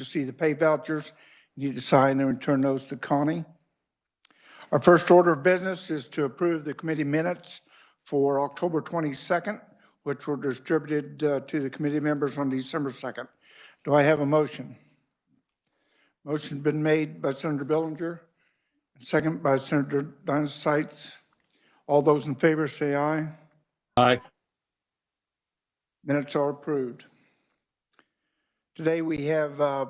to see the pay vouchers. You need to sign and return those to Connie. Our first order of business is to approve the committee minutes for October 22nd, which were distributed to the committee members on December 2nd. Do I have a motion? Motion been made by Senator Billinger, second by Senator Dinosites. All those in favor say aye. Aye. Minutes are approved. Today we have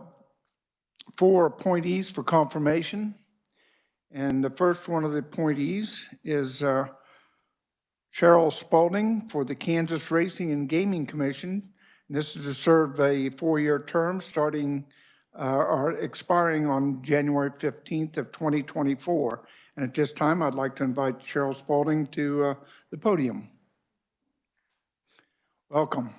4 appointees for confirmation. And the first one of the appointees is Cheryl Spalding for the Kansas Racing and Gaming Commission. And this is to serve a 4-year term starting or expiring on January 15th of 2024. And at this time, I'd like to invite Cheryl Spalding to the podium. Welcome.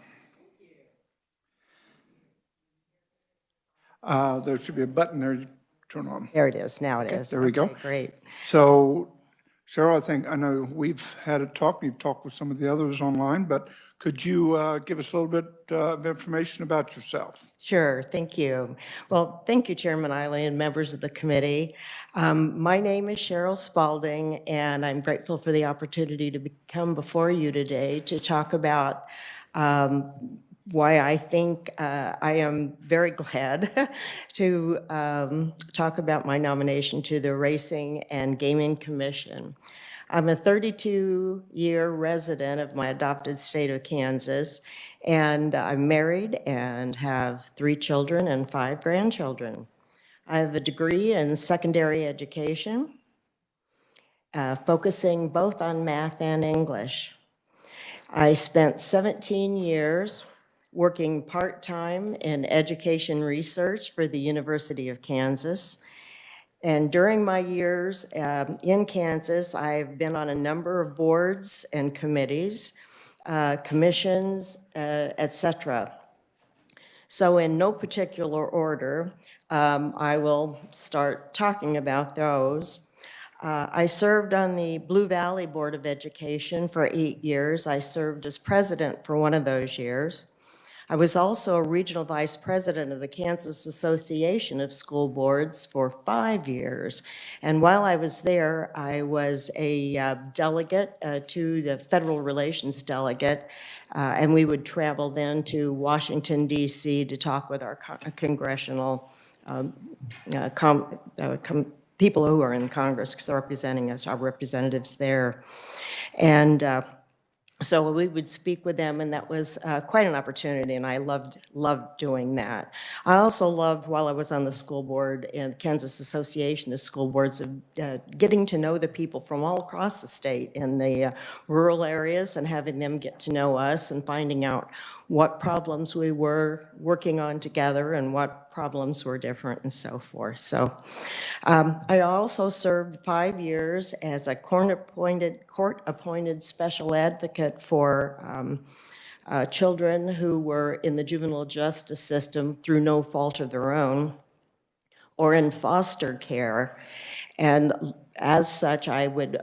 There should be a button there you turn on. There it is. Now it is. There we go. Great. So, Cheryl, I know we've had a talk. You've talked with some of the others online, but could you give us a little bit of information about yourself? Sure. Thank you. Well, thank you, Chairman Eiley and members of the committee. My name is Cheryl Spalding, and I'm grateful for the opportunity to come before you today to talk about why I think I am very glad to talk about my nomination to the Racing and Gaming Commission. I'm a 32-year resident of my adopted state of Kansas, and I'm married and have 3 children and 5 grandchildren. I have a degree in secondary education, focusing both on math and English. I spent 17 years working part-time in education research for the University of Kansas. And during my years in Kansas, I've been on a number of boards and committees, commissions, etc. So in no particular order, I will start talking about those. I served on the Blue Valley Board of Education for 8 years. I served as president for one of those years. I was also a regional vice president of the Kansas Association of School Boards for 5 years. And while I was there, I was a delegate to the Federal Relations delegate, and we would travel then to Washington, D.C. to talk with our congressional people who are in Congress representing us, our representatives there. And so we would speak with them, and that was quite an opportunity, and I loved doing that. I also loved, while I was on the school board and Kansas Association of School Boards, getting to know the people from all across the state in the rural areas and having them get to know us and finding out what problems we were working on together and what problems were different and so forth. So I also served 5 years as a court-appointed special advocate for children who were in the juvenile justice system through no fault of their own or in foster care. And as such, I would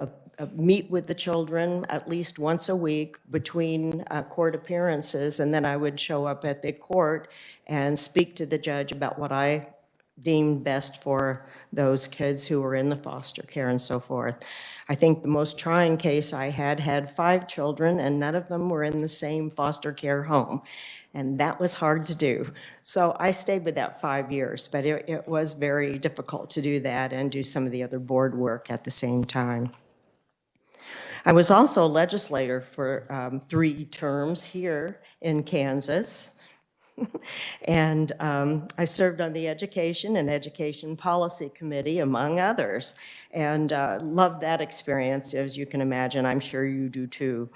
meet with the children at least once a week between court appearances, and then I would show up at the court and speak to the judge about what I deemed best for those kids who were in the foster care and so forth. I think the most trying case I had 5 children, and none of them were in the same foster care home. And that was hard to do. So I stayed with that 5 years, but it was very difficult to do that and do some of the other board work at the same time. I was also a legislator for 3 terms here in Kansas. And I served on the Education and Education Policy Committee, among others, and loved that experience, as you can imagine. I'm sure you do too.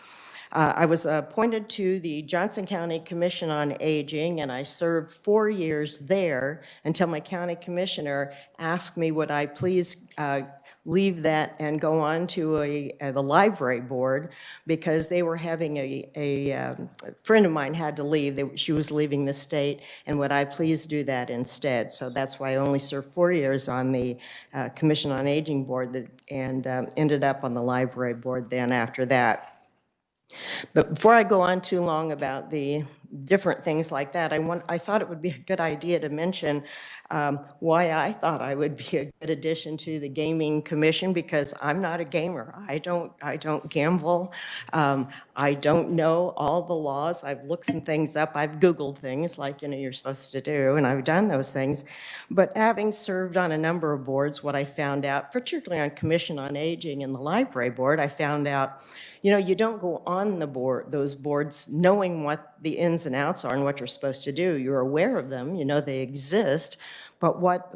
I was appointed to the Johnson County Commission on Aging, and I served 4 years there until my county commissioner asked me would I please leave that and go on to the library board, because they were having a friend of mine had to leave. She was leaving the state, and would I please do that instead? So that's why I only served 4 years on the Commission on Aging board and ended up on the library board then after that. But before I go on too long about the different things like that, I thought it would be a good idea to mention why I thought I would be a good addition to the Gaming Commission, because I'm not a gamer. I don't gamble. I don't know all the laws. I've looked some things up. I've Googled things like, you're supposed to do, and I've done those things. But having served on a number of boards, what I found out, particularly on Commission on Aging and the Library Board, I found out, you don't go on those boards knowing what the ins and outs are and what you're supposed to do. You're aware of them, they exist, but what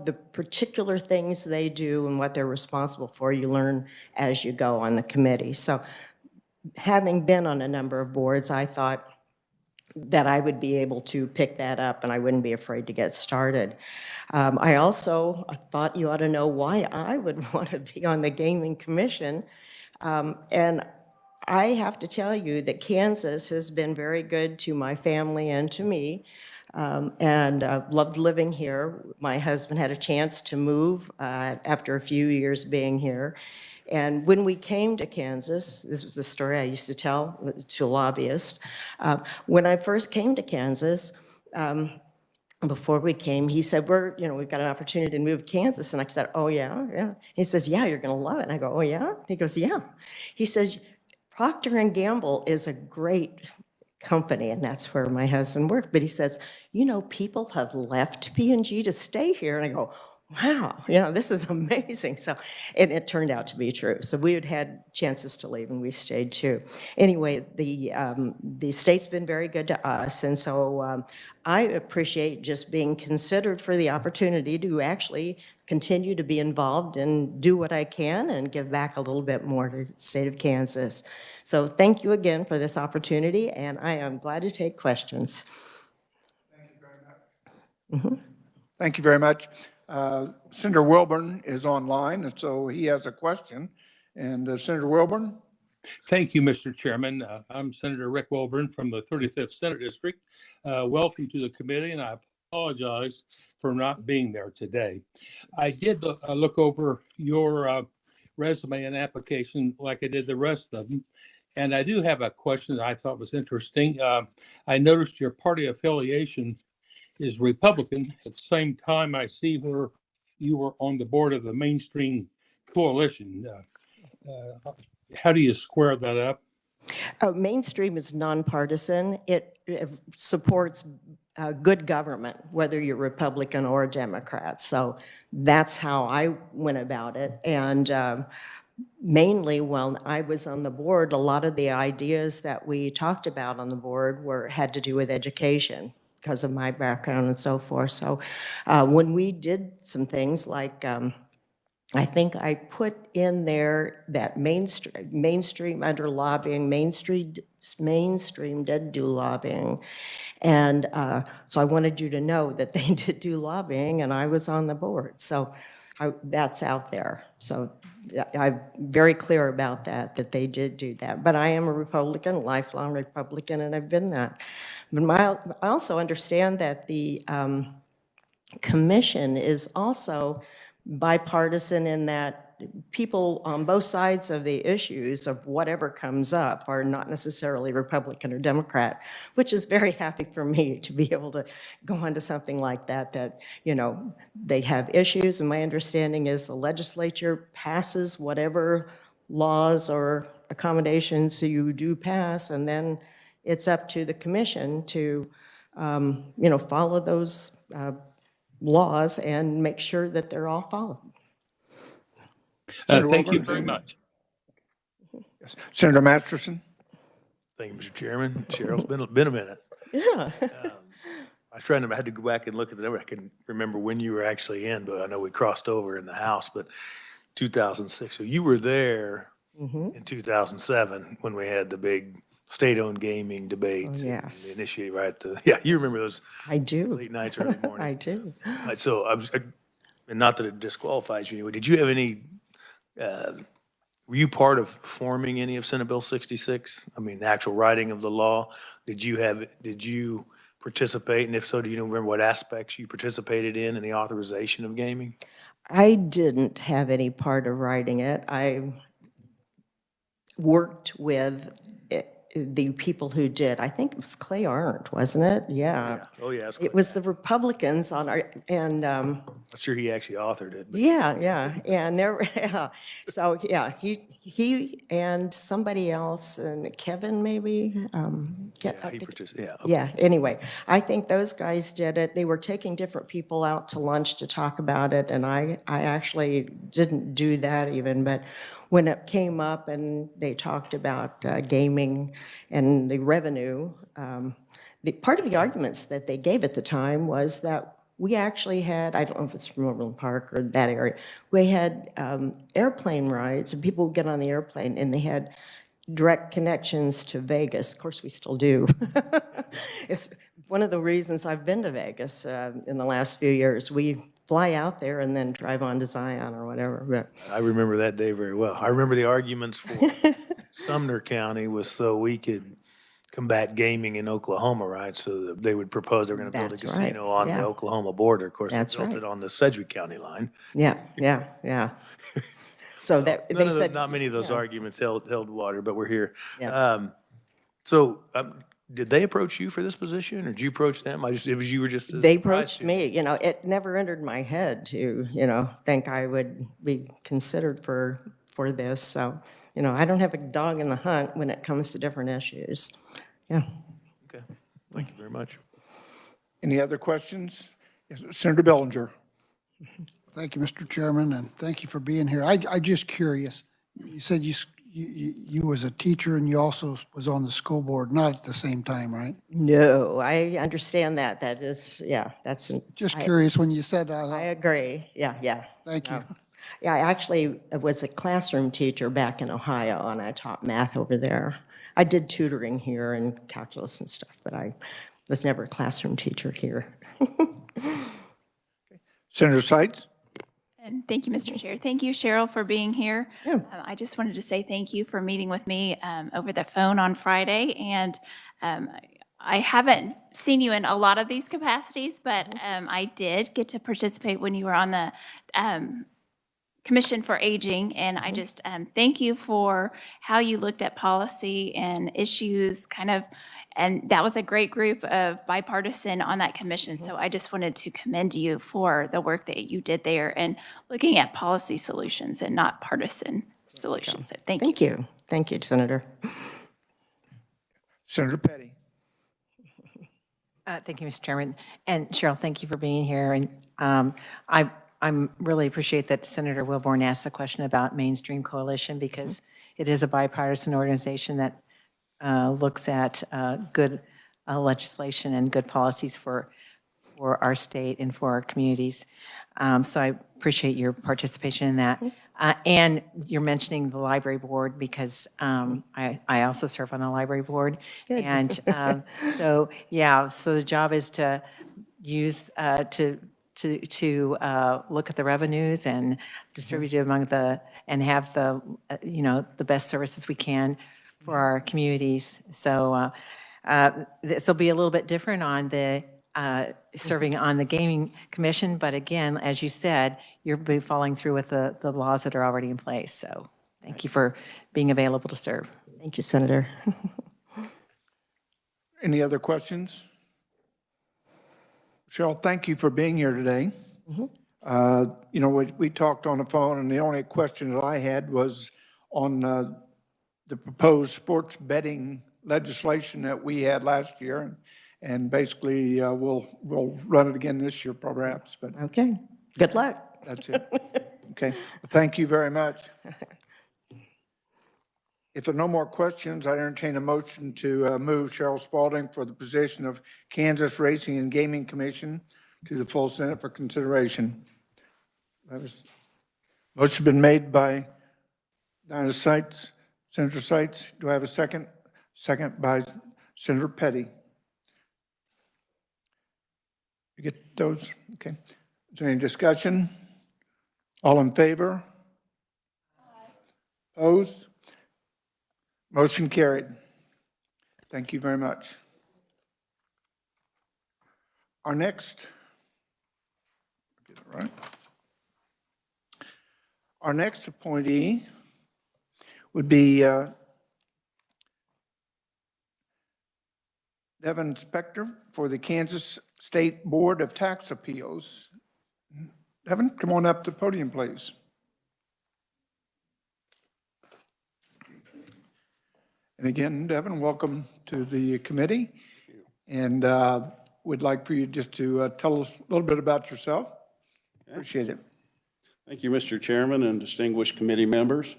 the particular things they do and what they're responsible for, you learn as you go on the committee. So having been on a number of boards, I thought that I would be able to pick that up and I wouldn't be afraid to get started. I also thought you ought to know why I would want to be on the Gaming Commission. And I have to tell you that Kansas has been very good to my family and to me, and loved living here. My husband had a chance to move after a few years being here. And when we came to Kansas, this was the story I used to tell to lobbyists. When I first came to Kansas, before we came, he said, we've got an opportunity to move to Kansas. And I said, oh, yeah, yeah. He says, yeah, you're going to love it. And I go, oh, yeah? He goes, yeah. He says, Procter & Gamble is a great company, and that's where my husband worked. But he says, people have left P&G to stay here. And I go, wow, this is amazing. So, and it turned out to be true. So we had chances to leave, and we stayed too. Anyway, the state's been very good to us, and so I appreciate just being considered for the opportunity to actually continue to be involved and do what I can and give back a little bit more to the state of Kansas. So thank you again for this opportunity, and I am glad to take questions. Thank you very much. Thank you very much. Senator Wilburn is online, and so he has a question. And Senator Wilburn? Thank you, Mr. Chairman. I'm Senator Rick Wilburn from the 35th Senate District. Welcome to the committee, and I apologize for not being there today. I did look over your resume and application like I did the rest of them, and I do have a question that I thought was interesting. I noticed your party affiliation is Republican. At the same time, I see where you were on the board of the Mainstream Coalition. How do you square that up? Mainstream is nonpartisan. It supports good government, whether you're Republican or Democrat. So that's how I went about it. And mainly when I was on the board, a lot of the ideas that we talked about on the board had to do with education because of my background and so forth. So when we did some things like I think I put in there that mainstream under lobbying, mainstream did do lobbying. And so I wanted you to know that they did do lobbying and I was on the board. So that's out there. So I'm very clear about that they did do that. But I am a Republican, lifelong Republican, and I've been that. But I also understand that the commission is also bipartisan in that people on both sides of the issues of whatever comes up are not necessarily Republican or Democrat, which is very happy for me to be able to go on to something like that, they have issues, and my understanding is the legislature passes whatever laws or accommodations you do pass, and then it's up to the commission to, follow those laws and make sure that they're all followed. Thank you very much. Yes. Senator Masterson? Thank you, Mr. Chairman. Cheryl, it's been a minute. Yeah. I had to go back and look at the number. I can remember when you were actually in, but I know we crossed over in the House, but 2006. So you were there in 2007 when we had the big state-owned gaming debates. Oh, yes. And initiate right at the, you remember those I do. late nights, early mornings. I do. So and not that it disqualifies you anyway, did you have any, were you part of forming any of Senate Bill 66? I mean, the actual writing of the law? Did you participate? And if so, do you remember what aspects you participated in the authorization of gaming? I didn't have any part of writing it. I worked with the people who did, I think it was Clay Arndt, wasn't it? Yeah. Oh, yeah. it's It was the Republicans on our, and, I'm sure he actually authored it. But yeah, and there, yeah. So, yeah, he and somebody else, and Kevin maybe, yeah, he participated. Yeah. Okay. yeah, anyway, I think those guys did it. They were taking different people out to lunch to talk about it, and I actually didn't do that even, but when it came up and they talked about gaming and the revenue, part of the arguments that they gave at the time was that we actually had, I don't know if it's from Overland Park or that area, we had airplane rides, and people would get on the airplane, and they had direct connections to Vegas. Of course, we still do. It's one of the reasons I've been to Vegas in the last few years. We fly out there and then drive on to Zion or whatever. But I remember that day very well. I remember the arguments for Sumner County was so we could combat gaming in Oklahoma, right? So that they would propose they were going to build a That's right, casino on the yeah. Oklahoma border. Of course, they That's built right. it on the Sedgwick County line. Yeah. So that, they said. Not many of those yeah. arguments held water, but we're here. Yeah. So did they approach you for this position, or did you approach them? It was, you were just. They approached me, it never entered my head to, think I would be considered for this. So, I don't have a dog in the hunt when it comes to different issues. Yeah. Okay, thank you very much. Any other questions? Yes, Senator Bellinger. Thank you, Mr. Chairman, and thank you for being here. I just curious. You said you was a teacher and you also was on the school board, not at the same time, right? No, I understand that. That is, yeah, Just curious when you said I that. agree. Yeah. Thank you. Yeah, I actually was a classroom teacher back in Ohio, and I taught math over there. I did tutoring here and calculus and stuff, but I was never a classroom teacher here. Senator Seitz? And thank you, Mr. Chair. Thank you, Cheryl, for being here. Yeah. I just wanted to say thank you for meeting with me over the phone on Friday. And I haven't seen you in a lot of these capacities, but I did get to participate when you were on the Commission for Aging. And I just thank you for how you looked at policy and issues and that was a great group of bipartisan on that commission. So I just wanted to commend you for the work that you did there and looking at policy solutions and not partisan solutions. So thank you. Thank you. Thank you, Senator. Senator Petty? Thank you, Mr. Chairman. And Cheryl, thank you for being here. And I really appreciate that Senator Wilborn asked the question about Mainstream Coalition, because it is a bipartisan organization that looks at good legislation and good policies for our state and for our communities. So I appreciate your participation in that. And you're mentioning the library board, because I also serve on a library board. Good. And so the job is to use, to look at the revenues and distribute it among and have the best services we can for our communities. So this will be a little bit different on the serving on the gaming commission, but again, as you said, you'll be following through with the laws that are already in place. So thank you for being available to serve. Thank you, Senator. Any other questions? Cheryl, thank you for being here today. We talked on the phone, and the only question that I had was on the proposed sports betting legislation that we had last year, and basically we'll run it again this year perhaps, but Okay. Good luck. that's it. Okay, thank you very much. If there are no more questions, I entertain a motion to move Cheryl Spalding for the position of Kansas Racing and Gaming Commission to the full Senate for consideration. Motion been made by Senator Seitz. Do I have a second? Second by Senator Petty. You get those? Okay. Is there any discussion? All in favor? Opposed? Motion carried. Thank you very much. Our next, get it right. Our next appointee would be Devin Spector for the Kansas State Board of Tax Appeals. Devin, come on up to the podium, please. And again, Devin, welcome to the committee. And we'd like for you just to tell us a little bit about yourself. Appreciate it. Thank you, Mr. Chairman and distinguished committee members.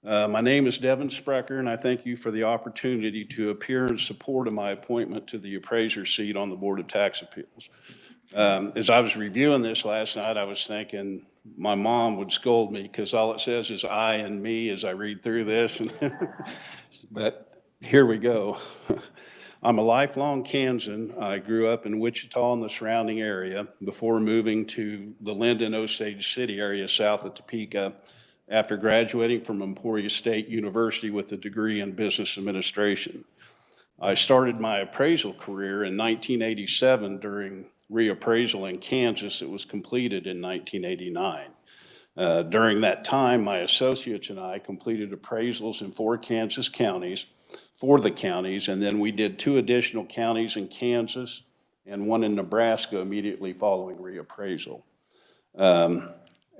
My name is Devin Sprecher, and I thank you for the opportunity to appear in support of my appointment to the appraiser seat on the Board of Tax Appeals. As I was reviewing this last night, I was thinking my mom would scold me because all it says is I and me as I read through this. But here we go. I'm a lifelong Kansan. I grew up in Wichita and the surrounding area before moving to the Linden Osage City area south of Topeka after graduating from Emporia State University with a degree in business administration. I started my appraisal career in 1987 during reappraisal in Kansas. It was completed in 1989. During that time, my associates and I completed appraisals in 4 Kansas counties for the counties, and then we did 2 additional counties in Kansas and 1 in Nebraska immediately following reappraisal.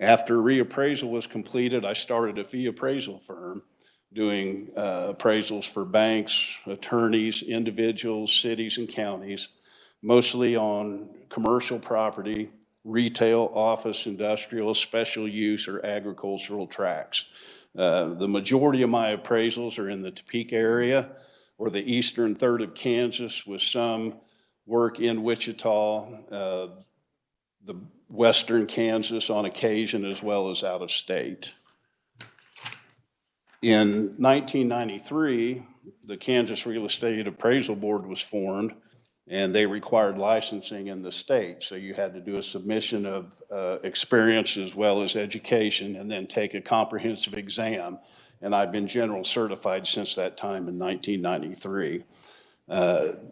After reappraisal was completed, I started a fee appraisal firm doing appraisals for banks, attorneys, individuals, cities, and counties, mostly on commercial property, retail, office, industrial, special use, or agricultural tracts. The majority of my appraisals are in the Topeka area or the eastern third of Kansas, with some work in Wichita, the western Kansas on occasion, as well as out of state. In 1993, the Kansas Real Estate Appraisal Board was formed, and they required licensing in the state. So you had to do a submission of experience as well as education, and then take a comprehensive exam. And I've been general certified since that time in 1993.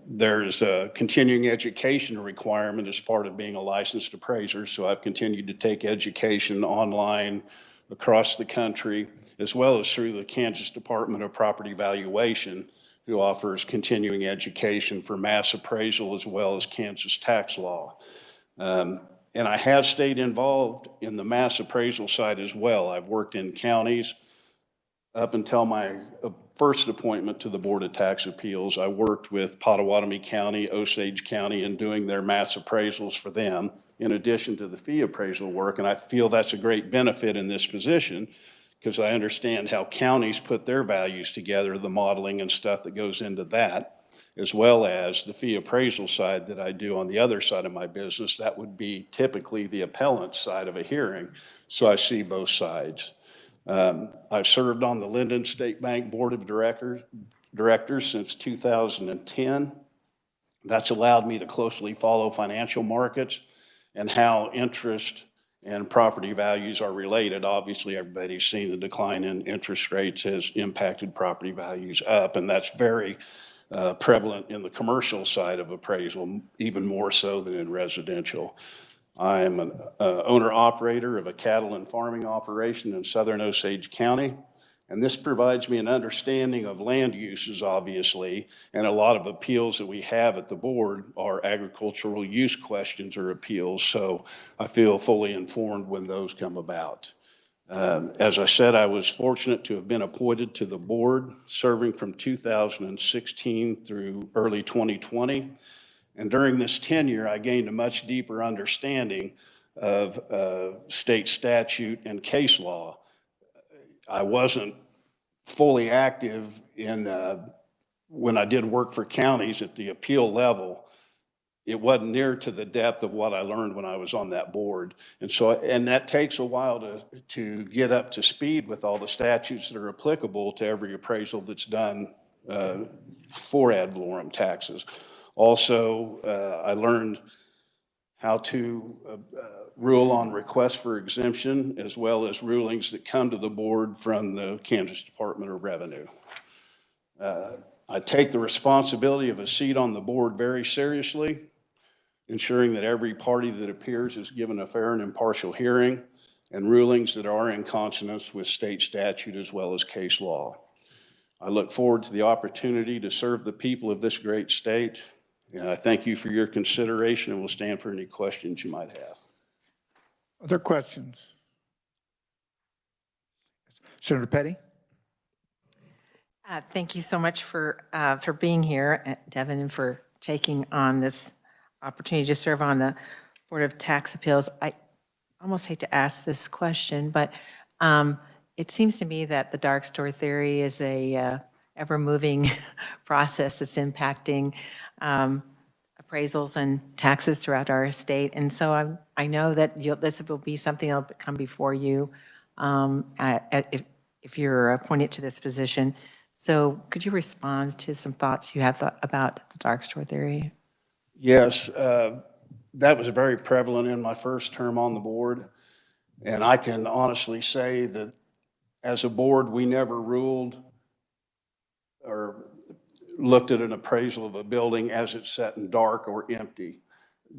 There's a continuing education requirement as part of being a licensed appraiser, so I've continued to take education online across the country, as well as through the Kansas Department of Property Valuation, who offers continuing education for mass appraisal as well as Kansas tax law. And I have stayed involved in the mass appraisal side as well. I've worked in counties. Up until my first appointment to the Board of Tax Appeals, I worked with Pottawatomie County, Osage County, in doing their mass appraisals for them, in addition to the fee appraisal work. And I feel that's a great benefit in this position, because I understand how counties put their values together, the modeling and stuff that goes into that, as well as the fee appraisal side that I do on the other side of my business. That would be typically the appellant side of a hearing. So I see both sides. I've served on the Linden State Bank Board of Directors since 2010. That's allowed me to closely follow financial markets and how interest and property values are related. Obviously, everybody's seen the decline in interest rates has impacted property values up, and that's very prevalent in the commercial side of appraisal, even more so than in residential. I'm an owner-operator of a cattle and farming operation in southern Osage County, and this provides me an understanding of land uses, obviously, and a lot of appeals that we have at the board are agricultural use questions or appeals, so I feel fully informed when those come about. As I said, I was fortunate to have been appointed to the board, serving from 2016 through early 2020. And during this tenure, I gained a much deeper understanding of state statute and case law. I wasn't fully active in when I did work for counties at the appeal level. It wasn't near to the depth of what I learned when I was on that board. And that takes a while to get up to speed with all the statutes that are applicable to every appraisal that's done for ad valorem taxes. Also, I learned how to rule on requests for exemption, as well as rulings that come to the board from the Kansas Department of Revenue. I take the responsibility of a seat on the board very seriously, ensuring that every party that appears is given a fair and impartial hearing, and rulings that are in consonance with state statute as well as case law. I look forward to the opportunity to serve the people of this great state And I thank you for your consideration and will stand for any questions you might have. Other questions? Senator Petty? Thank you so much for being here, Devin, and for taking on this opportunity to serve on the Board of Tax Appeals. I almost hate to ask this question, but it seems to me that the dark store theory is a ever-moving process that's impacting appraisals and taxes throughout our state. And so I know that this will be something that'll come before you if you're appointed to this position. So could you respond to some thoughts you have about the dark store theory? Yes, that was very prevalent in my first term on the board. And I can honestly say that as a board, we never ruled or looked at an appraisal of a building as it's set in dark or empty.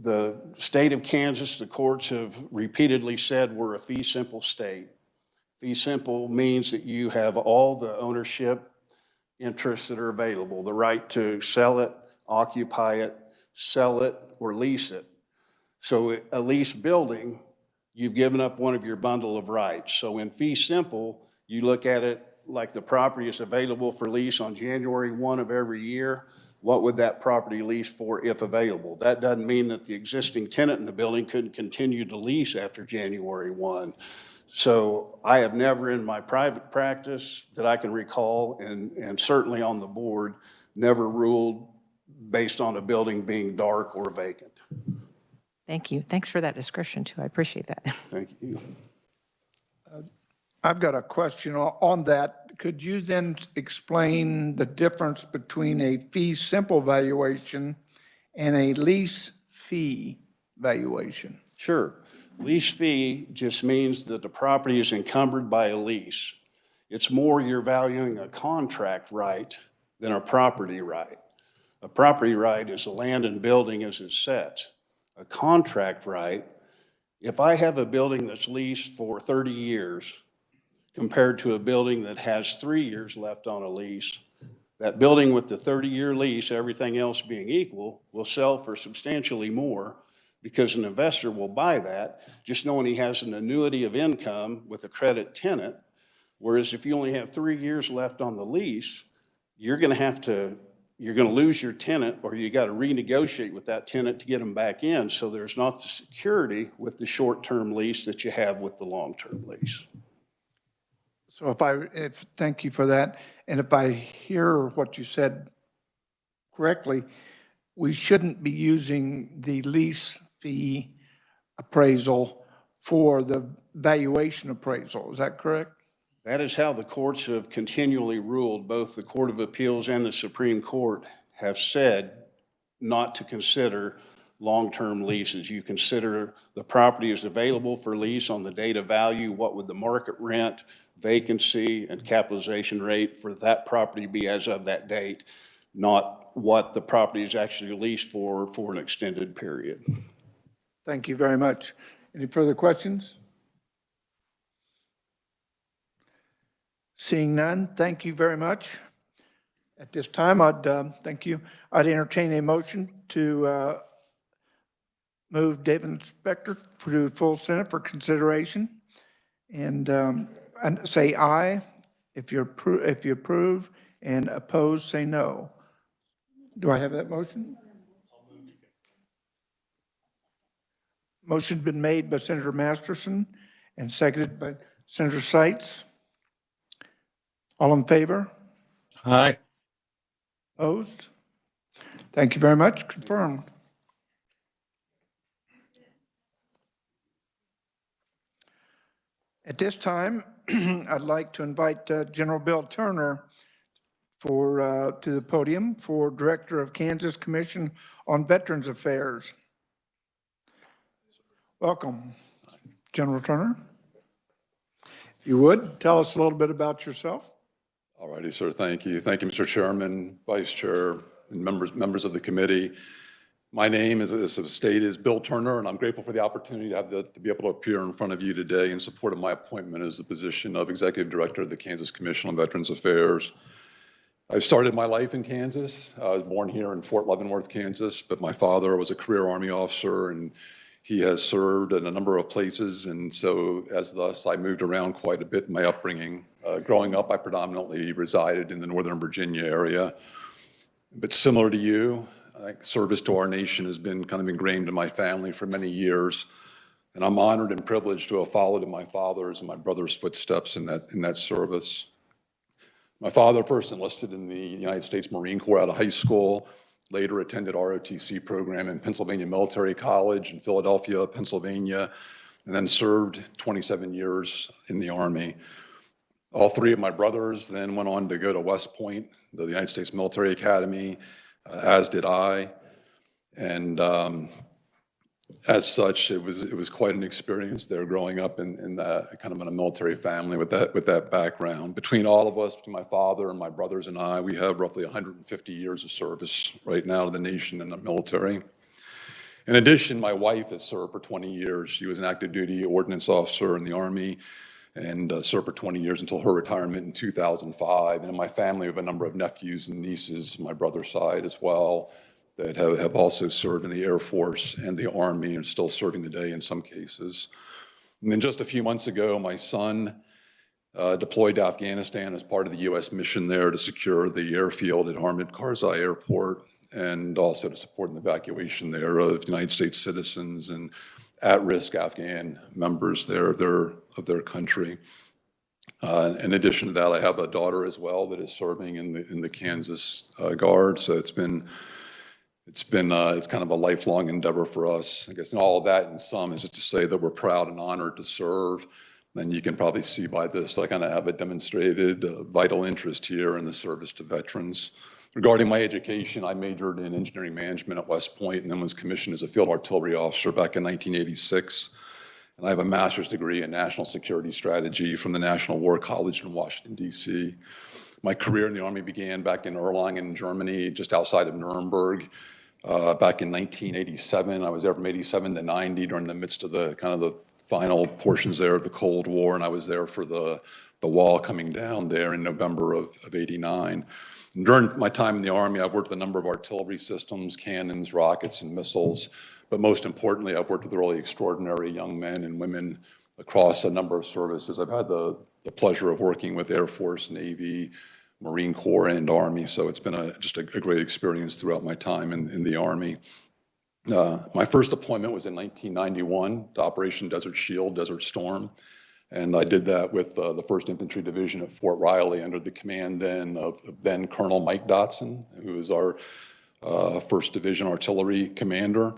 The state of Kansas, the courts have repeatedly said we're a fee simple state. Fee simple means that you have all the ownership interests that are available, the right to sell it, occupy it, sell it, or lease it. So a leased building, you've given up one of your bundle of rights. So in fee simple, you look at it like the property is available for lease on January 1 of every year. What would that property lease for if available? That doesn't mean that the existing tenant in the building couldn't continue to lease after January 1. So I have never in my private practice that I can recall, and certainly on the board, never ruled based on a building being dark or vacant. Thank you. Thanks for that description, too. I appreciate that. Thank you. I've got a question on that. Could you then explain the difference between a fee simple valuation and a lease fee valuation? Sure. Lease fee just means that the property is encumbered by a lease. It's more you're valuing a contract right than a property right. A property right is the land and building as it's set. A contract right, if I have a building that's leased for 30 years compared to a building that has 3 years left on a lease, that building with the 30-year lease, everything else being equal, will sell for substantially more because an investor will buy that just knowing he has an annuity of income with a credit tenant. Whereas if you only have 3 years left on the lease, you're going to lose your tenant, or you got to renegotiate with that tenant to get them back in. So there's not the security with the short-term lease that you have with the long-term lease. So thank you for that. And if I hear what you said correctly, we shouldn't be using the lease fee appraisal for the valuation appraisal. Is that correct? That is how the courts have continually ruled. Both the Court of Appeals and the Supreme Court have said not to consider long-term leases. You consider the property is available for lease on the date of value. What would the market rent, vacancy, and capitalization rate for that property be as of that date, not what the property is actually leased for an extended period. Thank you very much. Any further questions? Seeing none, thank you very much. At this time, I'd entertain a motion to move Devin Spector to full Senate for consideration, and say aye if you approve, and oppose, say no. Do I have that motion? Motion's been made by Senator Masterson and seconded by Senator Seitz. All in favor? Aye. Opposed? Thank you very much. Confirmed. At this time, I'd like to invite General Bill Turner to the podium for Director of Kansas Commission on Veterans Affairs. Welcome, General Turner. If you would, tell us a little bit about yourself. All righty, sir. Thank you. Thank you, Mr. Chairman, Vice Chair, and members of the committee. My name, as stated, is Bill Turner, and I'm grateful for the opportunity to be able to appear in front of you today in support of my appointment as the position of Executive Director of the Kansas Commission on Veterans Affairs. I started my life in Kansas. I was born here in Fort Leavenworth, Kansas, but my father was a career Army officer, and he has served in a number of places. And so as thus, I moved around quite a bit in my upbringing. Growing up, I predominantly resided in the Northern Virginia area. But similar to you, I think service to our nation has been kind of ingrained in my family for many years. And I'm honored and privileged to have followed in my father's and my brother's footsteps in that service. My father first enlisted in the United States Marine Corps out of high school, later attended ROTC program in Pennsylvania Military College in Philadelphia, Pennsylvania, and then served 27 years in the Army. All three of my brothers then went on to go to West Point, the United States Military Academy, as did I. And as such, it was quite an experience there growing up in that kind of in a military family with that background. Between all of us, between my father and my brothers and I, we have roughly 150 years of service right now to the nation in the military. In addition, my wife has served for 20 years. She was an active duty ordnance officer in the Army and served for 20 years until her retirement in 2005. And in my family, we have a number of nephews and nieces on my brother's side as well that have also served in the Air Force and the Army and still serving today in some cases. And then just a few months ago, my son deployed to Afghanistan as part of the U.S. mission there to secure the airfield at Hamid Karzai Airport and also to support an evacuation there of United States citizens and at-risk Afghan members there of their country. In addition to that, I have a daughter as well that is serving in the Kansas Guard. So it's kind of a lifelong endeavor for us. I guess and all of that in sum is to say that we're proud and honored to serve. And you can probably see by this, I kind of have a demonstrated vital interest here in the service to veterans. Regarding my education, I majored in engineering management at West Point and then was commissioned as a field artillery officer back in 1986. And I have a master's degree in national security strategy from the National War College in Washington, D.C. My career in the Army began back in Erlangen, Germany, just outside of Nuremberg. Back in 1987, I was there from 87 to 90 during the midst of the kind of the final portions there of the Cold War, and I was there for the wall coming down there in November of 89. And during my time in the Army, I've worked with a number of artillery systems, cannons, rockets, and missiles, but most importantly, I've worked with really extraordinary young men and women across a number of services. I've had the pleasure of working with Air Force, Navy, Marine Corps, and Army, so it's been just a great experience throughout my time in the Army. My first deployment was in 1991 to Operation Desert Shield, Desert Storm, and I did that with the 1st Infantry Division at Fort Riley under the command then of then Colonel Mike Dotson, who was our 1st Division Artillery Commander.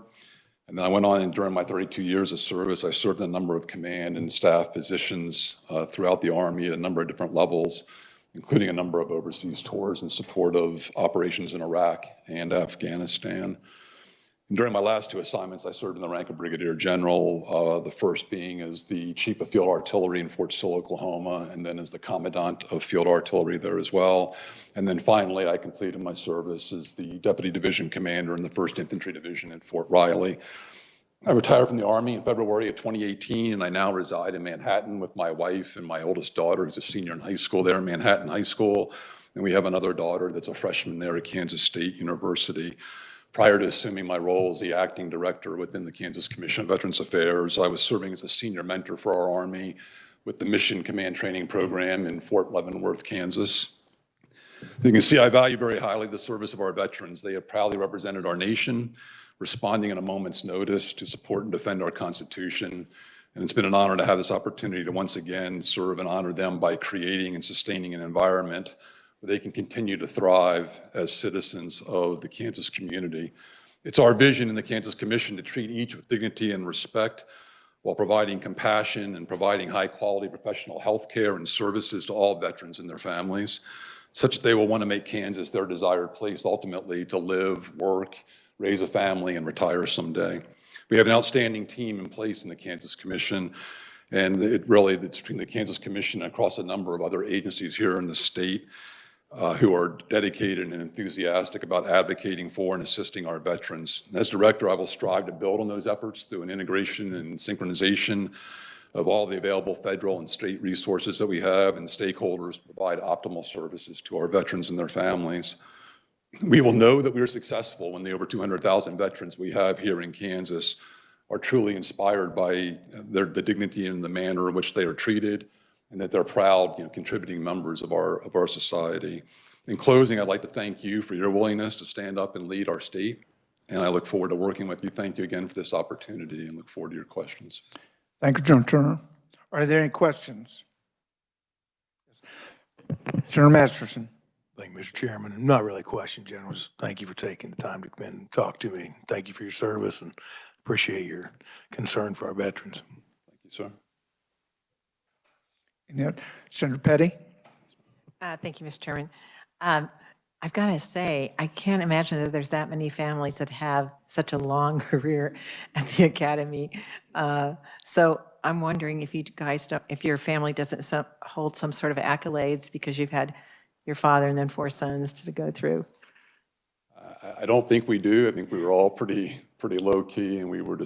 And then I went on, and during my 32 years of service, I served in a number of command and staff positions throughout the Army at a number of different levels, including a number of overseas tours in support of operations in Iraq and Afghanistan. And during my last 2 assignments, I served in the rank of Brigadier General, the first being as the Chief of Field Artillery in Fort Sill, Oklahoma, and then as the Commandant of Field Artillery there as well. And then finally, I completed my service as the Deputy Division Commander in the 1st Infantry Division at Fort Riley. I retired from the Army in February of 2018, and I now reside in Manhattan with my wife and my oldest daughter, who's a senior in high school there, Manhattan High School. And we have another daughter that's a freshman there at Kansas State University. Prior to assuming my role as the acting director within the Kansas Commission on Veterans Affairs, I was serving as a senior mentor for our Army with the Mission Command Training Program in Fort Leavenworth, Kansas. As you can see, I value very highly the service of our veterans. They have proudly represented our nation, responding at a moment's notice to support and defend our Constitution. And it's been an honor to have this opportunity to once again serve and honor them by creating and sustaining an environment where they can continue to thrive as citizens of the Kansas community. It's our vision in the Kansas Commission to treat each with dignity and respect while providing compassion and providing high-quality professional health care and services to all veterans and their families, such that they will want to make Kansas their desired place ultimately to live, work, raise a family, and retire someday. We have an outstanding team in place in the Kansas Commission, and it's between the Kansas Commission and across a number of other agencies here in the state who are dedicated and enthusiastic about advocating for and assisting our veterans. As director, I will strive to build on those efforts through an integration and synchronization of all the available federal and state resources that we have and stakeholders to provide optimal services to our veterans and their families. We will know that we are successful when the over 200,000 veterans we have here in Kansas are truly inspired by the dignity and the manner in which they are treated, and that they're proud, contributing members of our society. In closing, I'd like to thank you for your willingness to stand up and lead our state, and I look forward to working with you. Thank you again for this opportunity, and look forward to your questions. Thank you, General Turner. Are there any questions? Senator Masterson. Thank you, Mr. Chairman. Not really a question, General. Just thank you for taking the time to come in and talk to me. Thank you for your service and appreciate your concern for our veterans. Thank you, sir. Senator Petty. Thank you, Mr. Chairman. I've got to say, I can't imagine that there's that many families that have such a long career at the academy. So I'm wondering if you guys don't, if your family doesn't hold some sort of accolades because you've had your father and then 4 sons to go through. I don't think we do. I think we were all pretty low key, and we were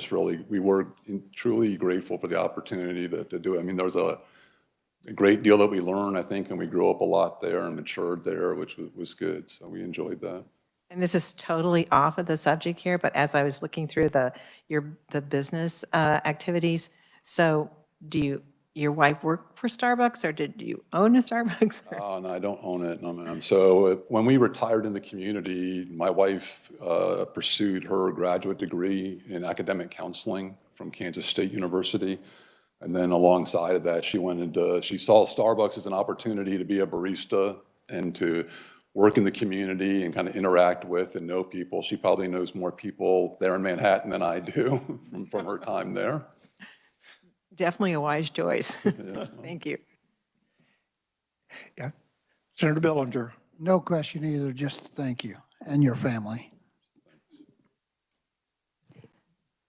truly grateful for the opportunity to do it. I mean, there was a great deal that we learned, I think, and we grew up a lot there and matured there, which was good. So we enjoyed that. And this is totally off of the subject here, but as I was looking through the business activities, so your wife work for Starbucks, or did you own a Starbucks? Oh, no, I don't own it, no, ma'am. So when we retired in the community, my wife pursued her graduate degree in academic counseling from Kansas State University. And then alongside of that, she saw Starbucks as an opportunity to be a barista and to work in the community and kind of interact with and know people. She probably knows more people there in Manhattan than I do from her time there. Definitely a wise choice. Yes. Thank you. Yeah. Senator Bellinger. No question either, just thank you and your family.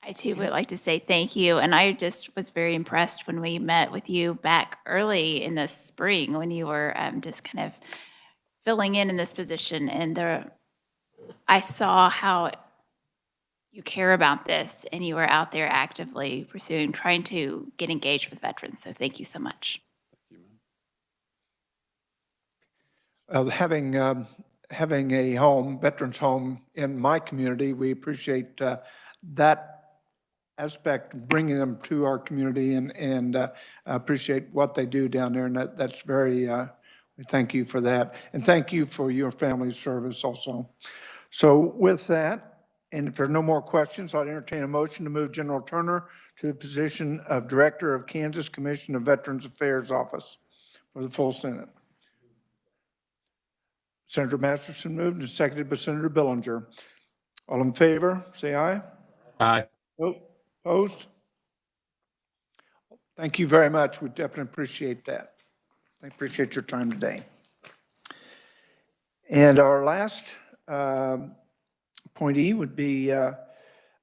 I too would like to say thank you. And I just was very impressed when we met with you back early in the spring when you were just kind of filling in this position. And I saw how you care about this and you are out there actively pursuing, trying to get engaged with veterans. So thank you so much. Having a home, veterans home in my community, we appreciate that aspect, bringing them to our community and appreciate what they do down there. And that's very, we thank you for that. And thank you for your family's service also. So with that, and if there are no more questions, I'd entertain a motion to move General Turner to the position of Director of Kansas Commission of Veterans Affairs Office for the full Senate. Senator Masterson moved and seconded by Senator Bellinger. All in favor, say aye. Aye. Opposed? Thank you very much. We definitely appreciate that. I appreciate your time today. And our last appointee would be, I'd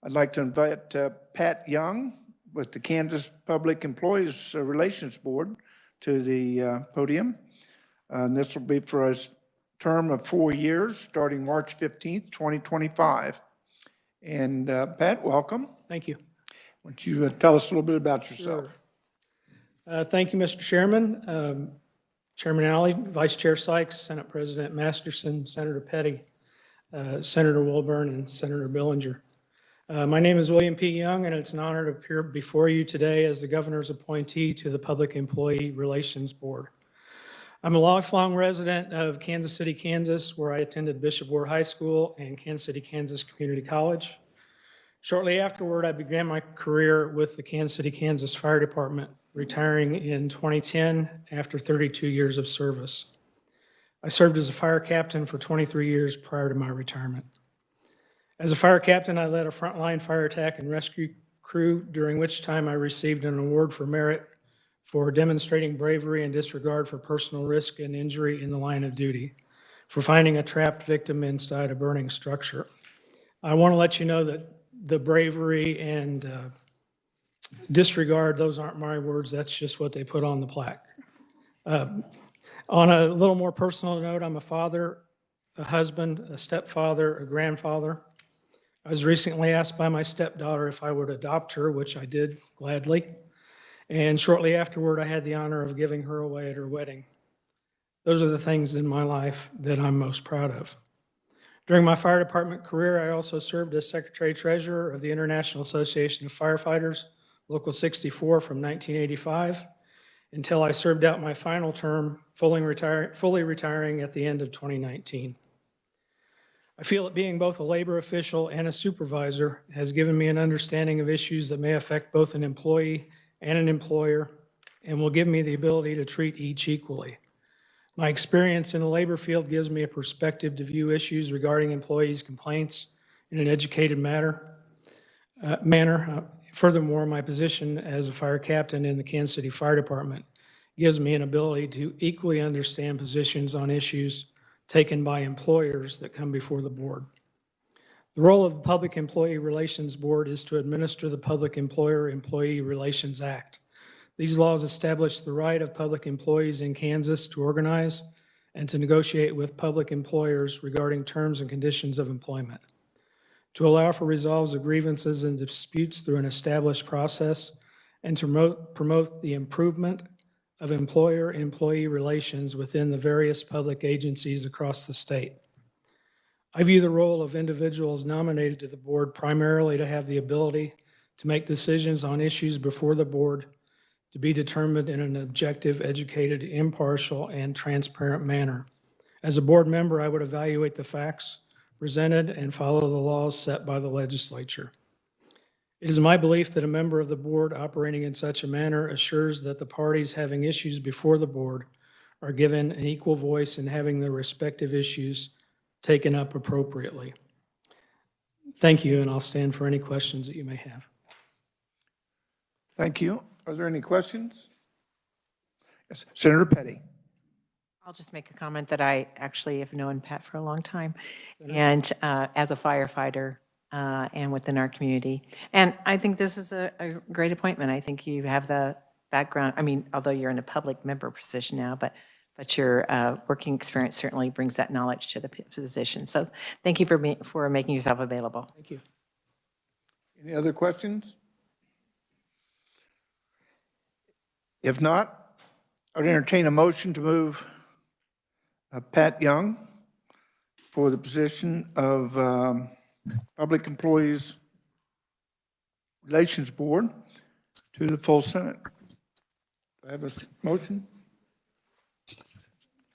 like to invite Pat Young with the Kansas Public Employees Relations Board to the podium. And this will be for a term of 4 years, starting March 15th, 2025. And Pat, welcome. Thank you. Why don't you tell us a little bit about yourself? Sure. Thank you, Mr. Chairman. Chairman Alley, Vice Chair Sykes, Senate President Masterson, Senator Petty, Senator Wilburn, and Senator Bellinger. My name is William P. Young, and it's an honor to appear before you today as the governor's appointee to the Public Employee Relations Board. I'm a lifelong resident of Kansas City, Kansas, where I attended Bishop Ward High School and Kansas City, Kansas Community College. Shortly afterward, I began my career with the Kansas City, Kansas Fire Department, retiring in 2010 after 32 years of service. I served as a fire captain for 23 years prior to my retirement. As a fire captain, I led a frontline fire attack and rescue crew, during which time I received an award for merit for demonstrating bravery and disregard for personal risk and injury in the line of duty, for finding a trapped victim inside a burning structure. I want to let you know that the bravery and disregard, those aren't my words, that's just what they put on the plaque. On a little more personal note, I'm a father, a husband, a stepfather, a grandfather. I was recently asked by my stepdaughter if I would adopt her, which I did gladly. And shortly afterward, I had the honor of giving her away at her wedding. Those are the things in my life that I'm most proud of. During my fire department career, I also served as Secretary-Treasurer of the International Association of Firefighters, Local 64 from 1985, until I served out my final term, fully retiring at the end of 2019. I feel that being both a labor official and a supervisor has given me an understanding of issues that may affect both an employee and an employer, and will give me the ability to treat each equally. My experience in the labor field gives me a perspective to view issues regarding employees' complaints in an educated manner. Furthermore, my position as a fire captain in the Kansas City Fire Department gives me an ability to equally understand positions on issues taken by employers that come before the board. The role of the Public Employee Relations Board is to administer the Public Employer-Employee Relations Act. These laws establish the right of public employees in Kansas to organize and to negotiate with public employers regarding terms and conditions of employment, to allow for resolves of grievances and disputes through an established process, and to promote the improvement of employer-employee relations within the various public agencies across the state. I view the role of individuals nominated to the board primarily to have the ability to make decisions on issues before the board to be determined in an objective, educated, impartial, and transparent manner. As a board member, I would evaluate the facts presented and follow the laws set by the legislature. It is my belief that a member of the board operating in such a manner assures that the parties having issues before the board are given an equal voice in having their respective issues taken up appropriately. Thank you, and I'll stand for any questions that you may have. Thank you. Are there any questions? Yes, Senator Petty. I'll just make a comment that I actually have known Pat for a long time, and as a firefighter and within our community. And I think this is a great appointment. I think you have the background. I mean, although you're in a public member position now, but your working experience certainly brings that knowledge to the position. So thank you for making yourself available. Thank you. Any other questions? If not, I would entertain a motion to move Pat Young for the position of Public Employees Relations Board to the full Senate. Do I have a motion?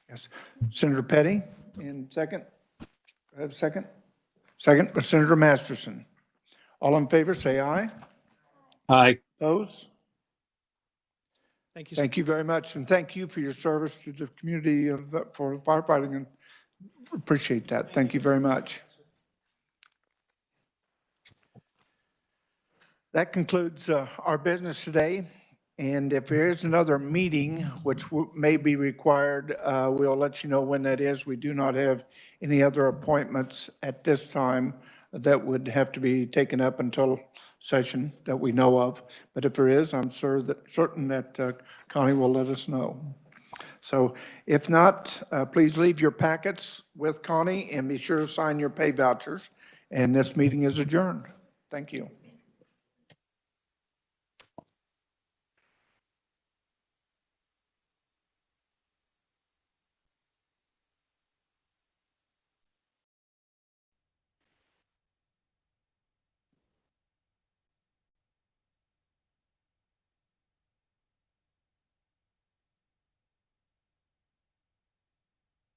Yes. Senator Petty, and second? Do I have a second? Second by Senator Masterson. All in favor, say aye. Aye. Opposed? Thank you. Thank you very much, and thank you for your service to the community for firefighting, and appreciate that. Thank you very much. That concludes our business today, and if there is another meeting, which may be required, we'll let you know when that is. We do not have any other appointments at this time that would have to be taken up until session that we know of. But if there is, I'm certain that Connie will let us know. So if not, please leave your packets with Connie and be sure to sign your pay vouchers. And this meeting is adjourned. Thank you.